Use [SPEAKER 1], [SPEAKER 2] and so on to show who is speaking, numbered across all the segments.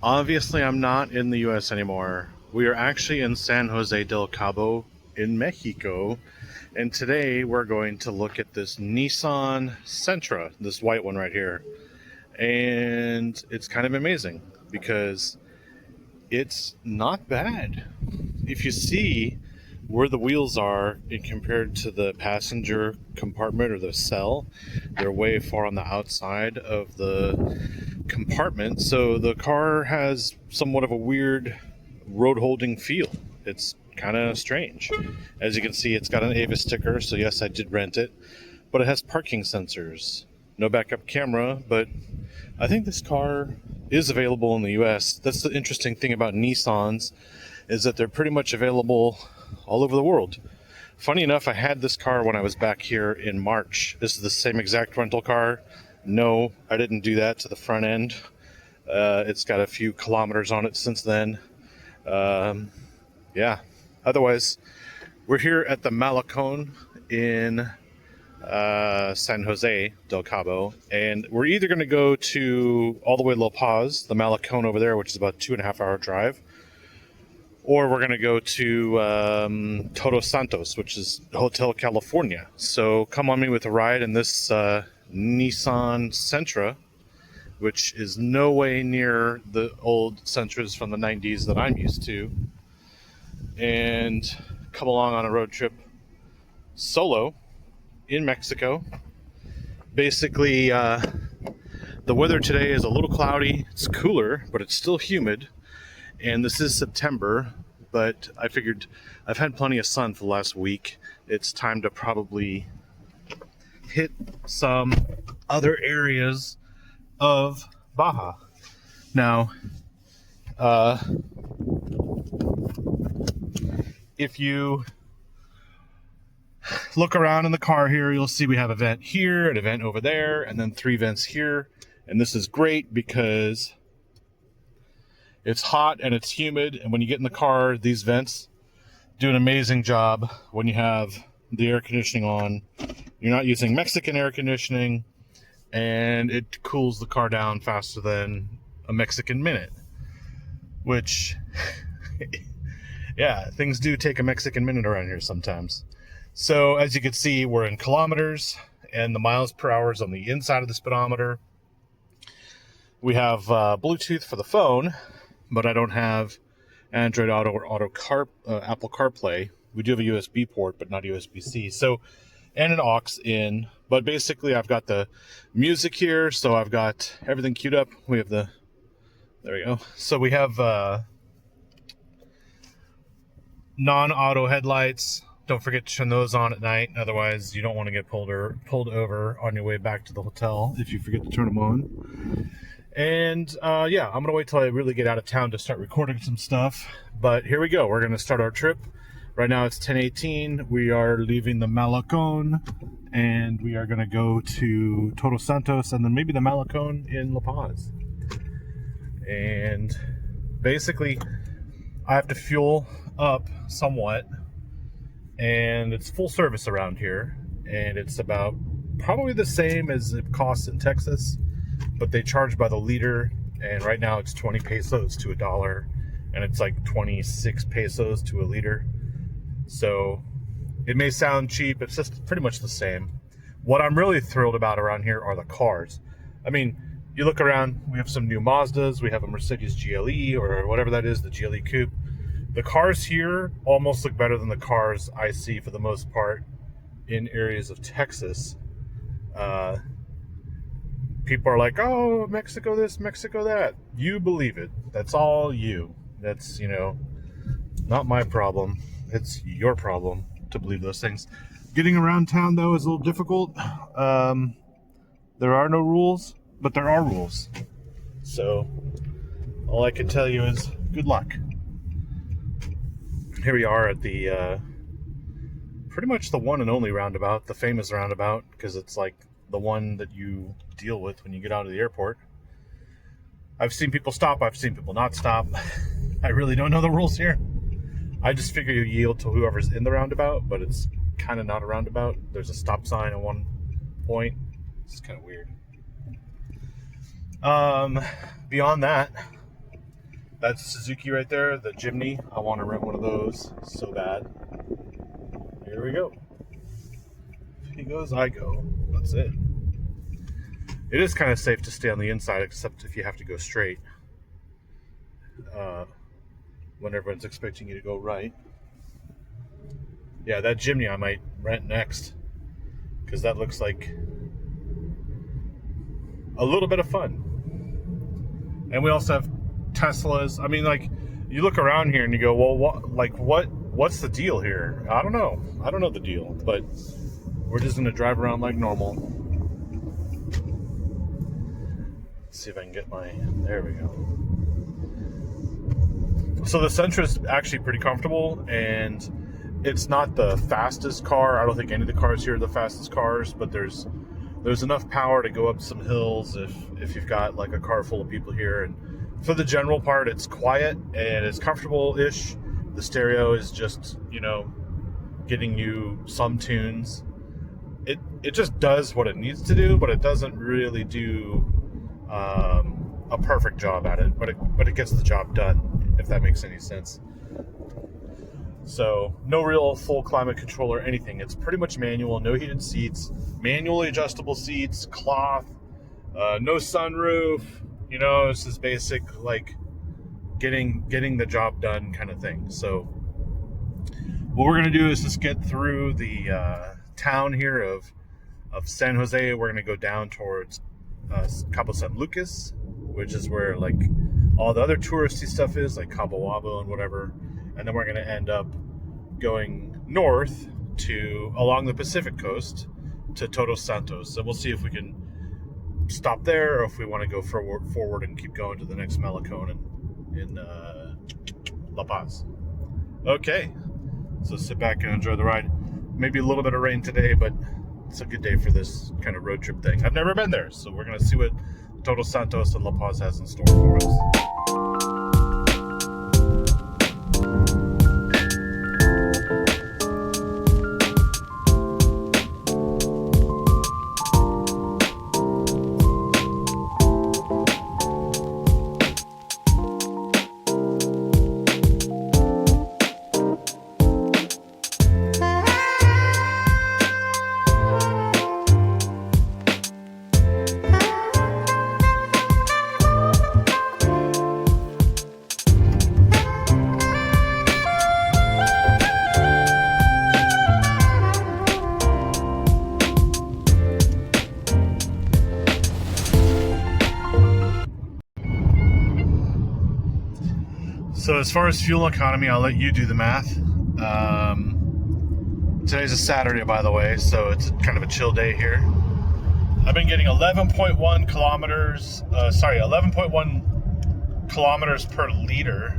[SPEAKER 1] Obviously, I'm not in the US anymore. We are actually in San Jose del Cabo in Mexico. And today we're going to look at this Nissan Sentra, this white one right here. And it's kind of amazing because it's not bad. If you see where the wheels are in compared to the passenger compartment or the cell, they're way far on the outside of the compartment. So the car has somewhat of a weird road holding feel. It's kind of strange. As you can see, it's got an Avis sticker, so yes, I did rent it, but it has parking sensors. No backup camera, but I think this car is available in the US. That's the interesting thing about Nissans, is that they're pretty much available all over the world. Funny enough, I had this car when I was back here in March. This is the same exact rental car. No, I didn't do that to the front end. It's got a few kilometers on it since then. Yeah. Otherwise, we're here at the Malecon in San Jose del Cabo, and we're either going to go to all the way to La Paz, the Malecon over there, which is about 2.5 hour drive, or we're going to go to Todos Santos, which is Hotel California. So come on me with a ride in this Nissan Sentra, which is no way near the old Sentras from the 90s that I'm used to, and come along on a road trip solo in Mexico. Basically, the weather today is a little cloudy. It's cooler, but it's still humid. And this is September, but I figured I've had plenty of sun for the last week. It's time to probably hit some other areas of Baja. Now, if you look around in the car here, you'll see we have a vent here, an event over there, and then 3 vents here. And this is great because it's hot and it's humid, and when you get in the car, these vents do an amazing job when you have the air conditioning on. You're not using Mexican air conditioning, and it cools the car down faster than a Mexican minute, which yeah, things do take a Mexican minute around here sometimes. So as you can see, we're in kilometers, and the miles per hour is on the inside of the speedometer. We have Bluetooth for the phone, but I don't have Android Auto or Apple CarPlay. We do have a USB port, but not USB-C. So, and an aux in. But basically, I've got the music here, so I've got everything queued up. We have there we go. So we have non-auto headlights. Don't forget to turn those on at night. Otherwise, you don't want to get pulled over on your way back to the hotel if you forget to turn them on. And yeah, I'm going to wait till I really get out of town to start recording some stuff. But here we go. We're going to start our trip. Right now it's 10:18. We are leaving the Malecon, and we are going to go to Todos Santos and then maybe the Malecon in La Paz. And basically, I have to fuel up somewhat, and it's full service around here, and it's about probably the same as it costs in Texas, but they charge by the liter, and right now it's 20 pesos to $1, and it's like 26 pesos to a liter. So it may sound cheap, it's just pretty much the same. What I'm really thrilled about around here are the cars. I mean, you look around, we have some new Mazdas, we have a Mercedes GLE or whatever that is, the GLE Coupe. The cars here almost look better than the cars I see for the most part in areas of Texas. People are like, oh, Mexico this, Mexico that. You believe it. That's all you. That's, not my problem. It's your problem to believe those things. Getting around town, though, is a little difficult. There are no rules, but there are rules. So all I can tell you is good luck. Here we are at the pretty much the one and only roundabout, the famous roundabout, because it's like the one that you deal with when you get out of the airport. I've seen people stop, I've seen people not stop. I really don't know the rules here. I just figure you yield to whoever's in the roundabout, but it's kind of not a roundabout. There's a stop sign at one point. It's kind of weird. Beyond that, That's Suzuki right there, the Jimny. I want to rent one of those so bad. Here we go. If he goes, I go. That's it. It is kind of safe to stay on the inside, except if you have to go straight. When everyone's expecting you to go right. Yeah, that Jimny I might rent next, because that looks like a little bit of fun. And we also have Teslas. I mean, like, you look around here and you go, well, what's the deal here? I don't know the deal, but we're just gonna drive around like normal. Let's see if I can get there we go. So the Sentra is actually pretty comfortable, and it's not the fastest car. I don't think any of the cars here are the fastest cars, but there's enough power to go up some hills if you've got like a car full of people here. And for the general part, it's quiet and it's comfortable-ish. The stereo is just, getting you some tunes. It just does what it needs to do, but it doesn't really do a perfect job at it. But it gets the job done, if that makes any sense. So no real full climate control or anything. It's pretty much manual, no heated seats, manually adjustable seats, cloth, no sunroof. It's this basic like getting the job done kind of thing. So what we're gonna do is just get through the town here of San Jose. We're gonna go down towards Cabo San Lucas, which is where like all the other touristy stuff is, like Cabo and whatever. And then we're going to end up going north along the Pacific coast to Todos Santos. So we'll see if we can stop there, or if we want to go forward and keep going to the next Malecón in La Paz. Okay, so sit back and enjoy the ride. Maybe a little bit of rain today, but it's a good day for this kind of road trip thing. I've never been there, so we're going to see what Todos Santos and La Paz has in store for us. So as far as fuel economy, I'll let you do the math. Today's a Saturday, by the way, so it's kind of a chill day here. I've been getting 11.1 kilometers per liter.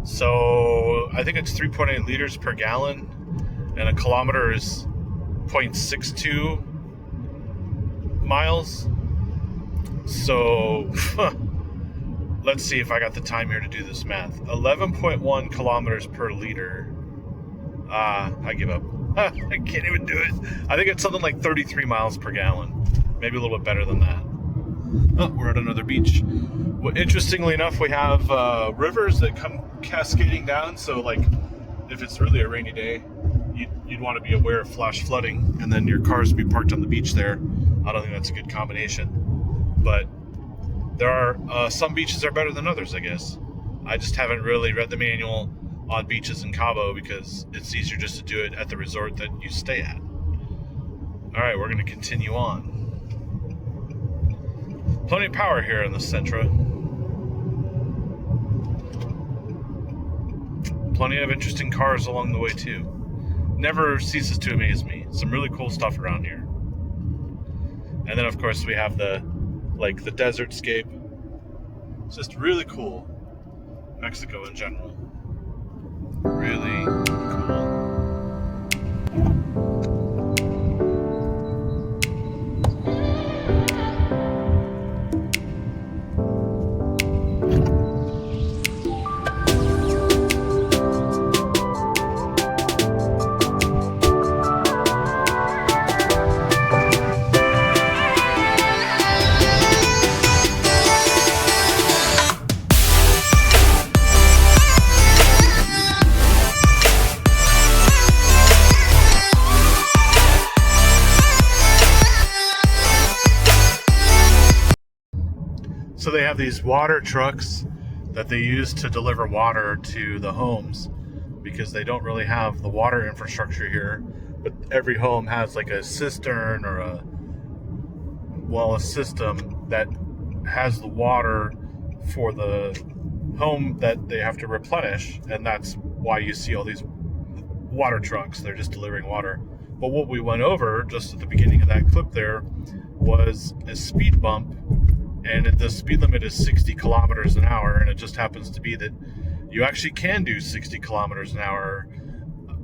[SPEAKER 1] So I think it's 3.8 liters per gallon, and a kilometer is 0.62 miles. So let's see if I got the time here to do this math. 11.1 kilometers per liter. I give up. I can't even do it. I think it's something like 33 miles per gallon. Maybe a little bit better than that. Oh, we're at another beach. Well, interestingly enough, we have rivers that come cascading down. So, like, if it's really a rainy day, you'd want to be aware of flash flooding, and then your cars be parked on the beach there. I don't think that's a good combination. But there are some beaches are better than others, I guess. I just haven't really read the manual on beaches in Cabo because it's easier just to do it at the resort that you stay at. All right, we're going to continue on. Plenty of power here in the Sentra. Plenty of interesting cars along the way too. Never ceases to amaze me. Some really cool stuff around here. And then of course we have the desert scape. It's just really cool. Mexico in general. Really cool. So they have these water trucks that they use to deliver water to the homes because they don't really have the water infrastructure here. But every home has like a cistern or a system that has the water for the home that they have to replenish, and that's why you see all these water trucks. They're just delivering water. But what we went over just at the beginning of that clip there was a speed bump, and the speed limit is 60 kilometers an hour, and it just happens to be that you actually can do 60 kilometers an hour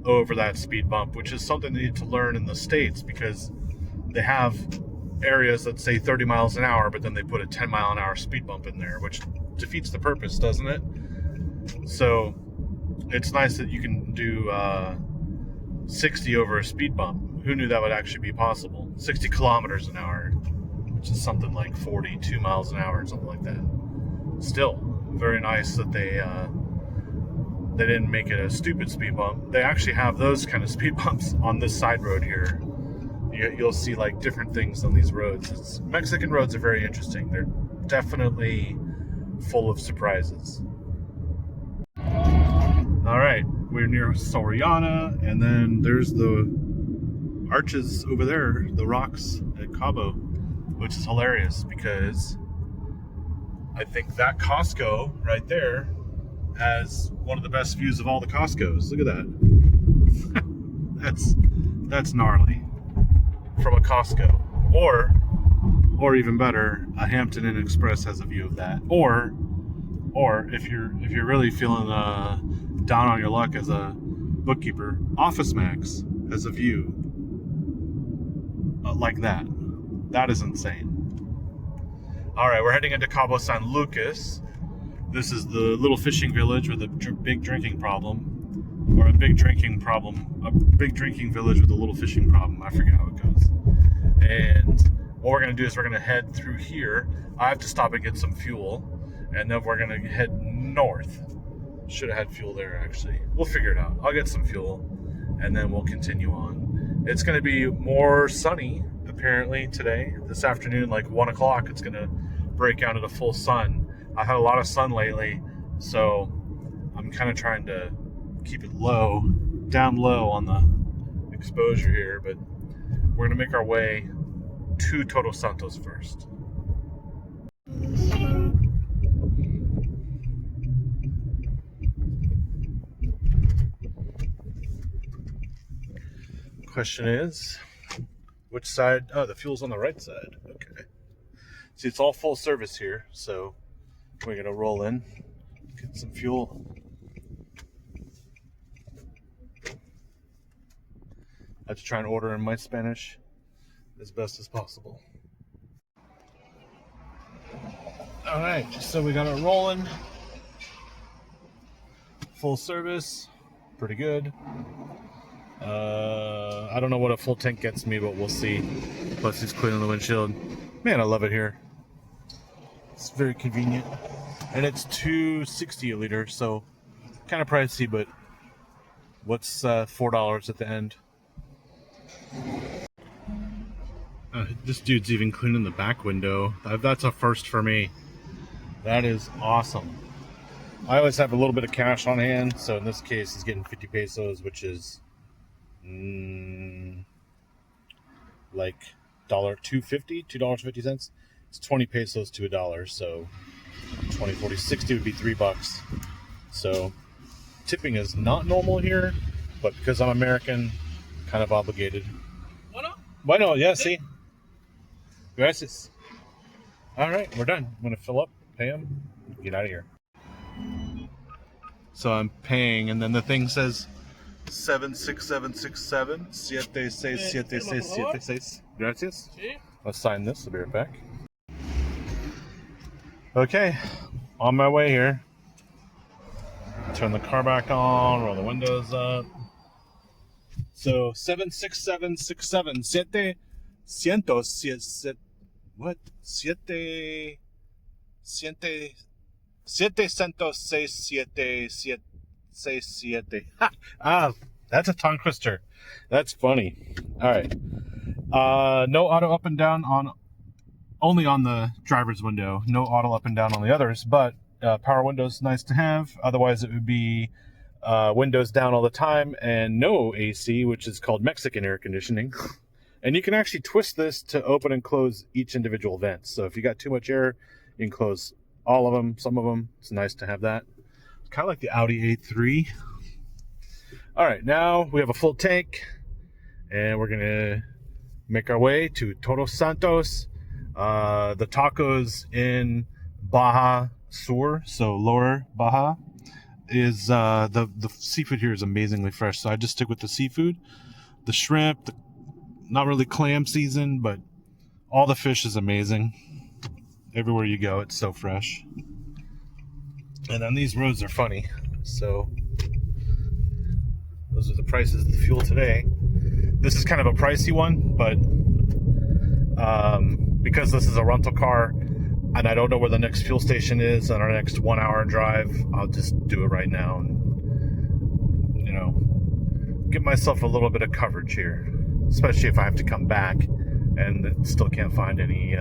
[SPEAKER 1] over that speed bump, which is something they need to learn in the States, because they have areas that say 30 miles an hour, but then they put a 10 mile an hour speed bump in there, which defeats the purpose, doesn't it? So it's nice that you can do 60 over a speed bump. Who knew that would actually be possible? 60 kilometers an hour, which is something like 42 miles an hour or something like that. Still, very nice that they didn't make it a stupid speed bump. They actually have those kind of speed bumps on this side road here. You'll see like different things on these roads. Mexican roads are very interesting. They're definitely full of surprises. All right, we're near Soriana, and then there's the arches over there, the rocks at Cabo, which is hilarious because I think that Costco right there has one of the best views of all the Costcos. Look at that. That's gnarly from a Costco. Or even better, a Hampton Inn Express has a view of that. Or if you're really feeling down on your luck as a bookkeeper, Office Max has a view like that. That is insane. All right, we're heading into Cabo San Lucas. This is the little fishing village with a big drinking problem, or a big drinking village with a little fishing problem. I forget how it goes. And what we're going to do is we're going to head through here. I have to stop and get some fuel, and then we're going to head north. Should have had fuel there, actually. We'll figure it out. I'll get some fuel, and then we'll continue on. It's going to be more sunny, apparently, today. This afternoon, like 1 o'clock, it's going to break out into full sun. I've had a lot of sun lately, so I'm kind of trying to keep it down low on the exposure here, but we're going to make our way to Todos Santos first. Question is, which side? Oh, the fuel's on the right side. Okay. See, it's all full service here, so we're going to roll in, get some fuel. I have to try and order in my Spanish as best as possible. All right, so we got it rolling. Full service, pretty good. I don't know what a full tank gets me, but we'll see. Plus, it's cleaning the windshield. Man, I love it here. It's very convenient, and it's $2.60 a liter, so kind of pricey. But what's $4 at the end? This dude's even cleaning the back window. That's a first for me. That is awesome. I always have a little bit of cash on hand, so in this case, he's getting 50 pesos, which is like $2.50. It's 20 pesos to $1, so 20, 40, 60 would be $3. So tipping is not normal here, but because I'm American, kind of obligated. Bueno, yeah, see. Gracias. All right, we're done. I'm gonna fill up, pay him, get out of here. So I'm paying, and then the thing says 76767 76776. Gracias. I'll sign this. I'll be right back. Okay, on my way here. Turn the car back on, roll the windows up. So 76767 700 what? 767. Ah, that's a tongue twister. That's funny. All right. No auto up and down on only on the driver's window, no auto up and down on the others, but power windows nice to have. Otherwise it would be windows down all the time and no AC, which is called Mexican air conditioning. And you can actually twist this to open and close each individual vent. So if you got too much air, you can close all of them, some of them. It's nice to have that. It's kind of like the Audi A3. All right, now we have a full tank, and we're gonna make our way to Todos Santos. The tacos in Baja Sur, so lower Baja, is the seafood here is amazingly fresh. So I just stick with the seafood, the shrimp, not really clam season, but all the fish is amazing. Everywhere you go, it's so fresh. And then these roads are funny. So those are the prices of the fuel today. This is kind of a pricey one, but because this is a rental car and I don't know where the next fuel station is on our next 1 hour drive, I'll just do it right now and, you know, give myself a little bit of coverage here, especially if I have to come back and still can't find any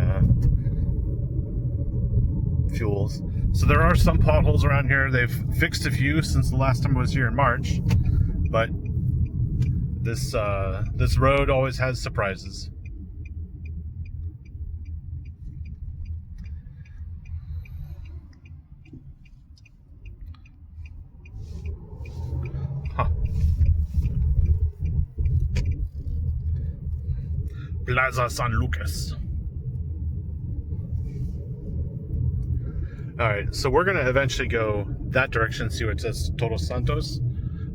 [SPEAKER 1] fuels. So there are some potholes around here. They've fixed a few since the last time I was here in March, but this road always has surprises. Huh. Plaza San Lucas. All right, so we're gonna eventually go that direction, see where it says Todos Santos.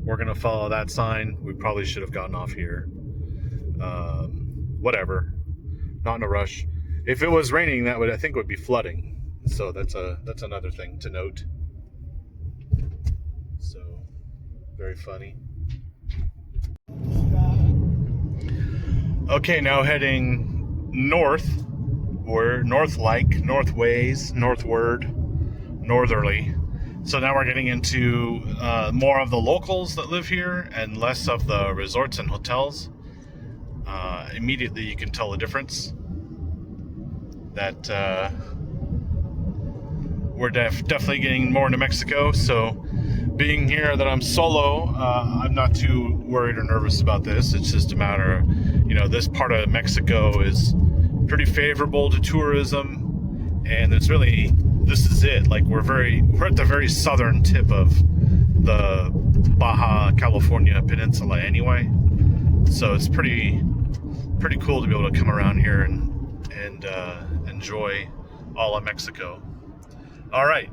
[SPEAKER 1] We're gonna follow that sign. We probably should have gotten off here. Whatever, not in a rush. If it was raining, that I think would be flooding. So that's another thing to note. So very funny. Okay, now heading north, or northward, northerly. So now we're getting into more of the locals that live here and less of the resorts and hotels. Immediately you can tell the difference that we're definitely getting more into Mexico. So being here that I'm solo, I'm not too worried or nervous about this. It's just a matter of, this part of Mexico is pretty favorable to tourism, and this is it. Like we're at the very southern tip of the Baja California Peninsula anyway. So it's pretty cool to be able to come around here and enjoy all of Mexico. All right,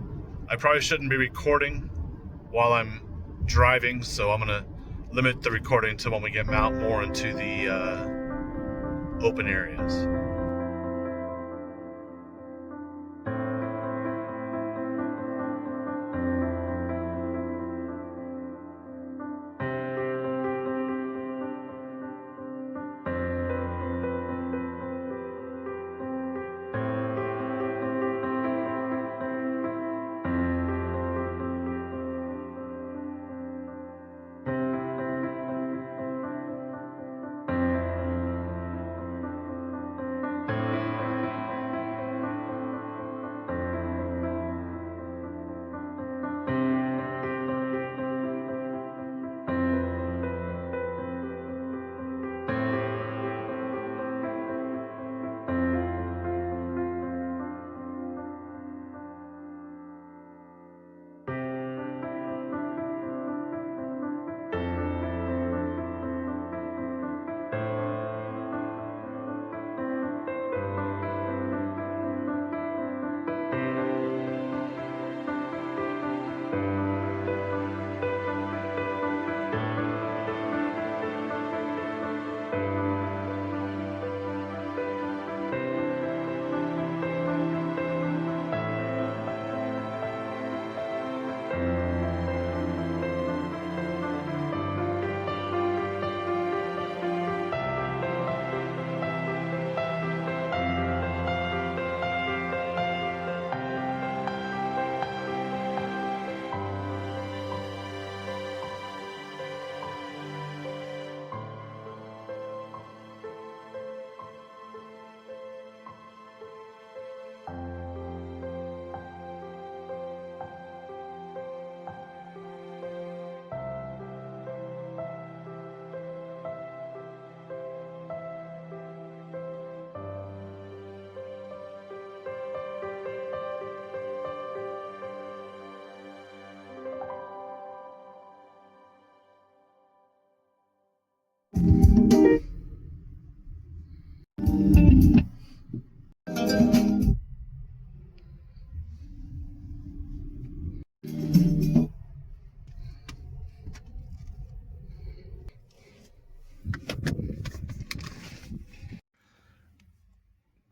[SPEAKER 1] I probably shouldn't be recording while I'm driving, so I'm gonna limit the recording to when we get out more into the open areas.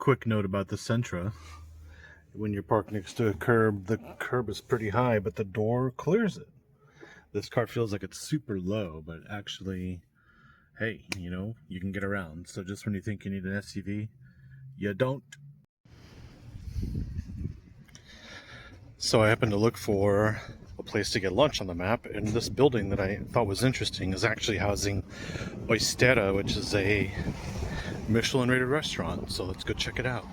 [SPEAKER 1] quick note about the Sentra. When you're parked next to a curb, the curb is pretty high, but the door clears it. This car feels like it's super low, but actually, hey, you know, you can get around. So just when you think you need an SUV, you don't. So I happened to look for a place to get lunch on the map, and this building that I thought was interesting is actually housing Oistera, which is a Michelin-rated restaurant. So let's go check it out.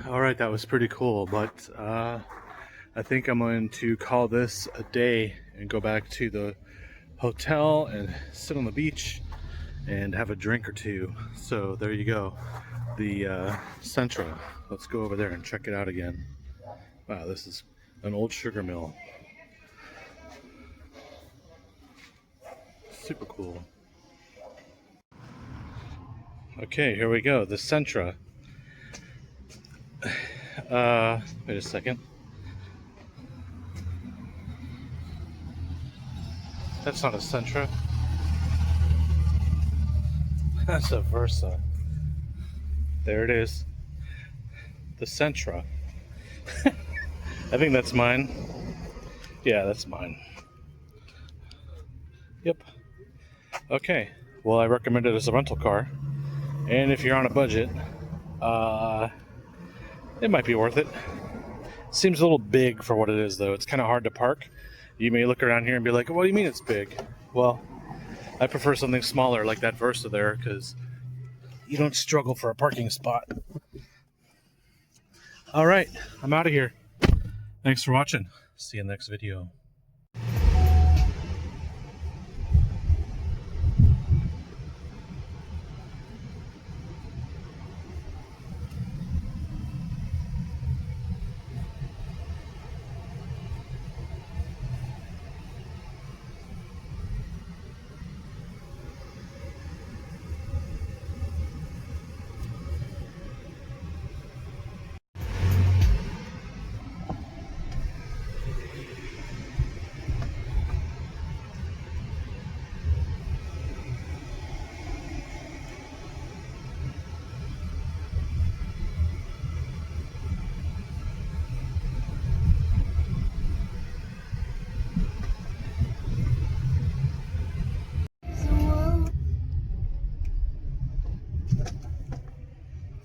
[SPEAKER 1] Alright, that was pretty cool, but I think I'm going to call this a day and go back to the hotel and sit on the beach and have a drink or two. So there you go, the Sentra. Let's go over there and check it out again. Wow, this is an old sugar mill. Super cool. Okay, here we go, the Sentra. Wait a second. That's not a Sentra. That's a Versa. There it is. The Sentra. I think that's mine. Yeah, that's mine. Yep. Okay. Well, I recommend it as a rental car. And if you're on a budget, it might be worth it. Seems a little big for what it is, though. It's kind of hard to park. You may look around here and be like, what do you mean it's big? Well, I prefer something smaller like that Versa there, because you don't struggle for a parking spot. All right, I'm out of here. Thanks for watching. See you in the next video.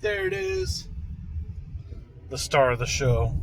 [SPEAKER 1] There it is. The star of the show.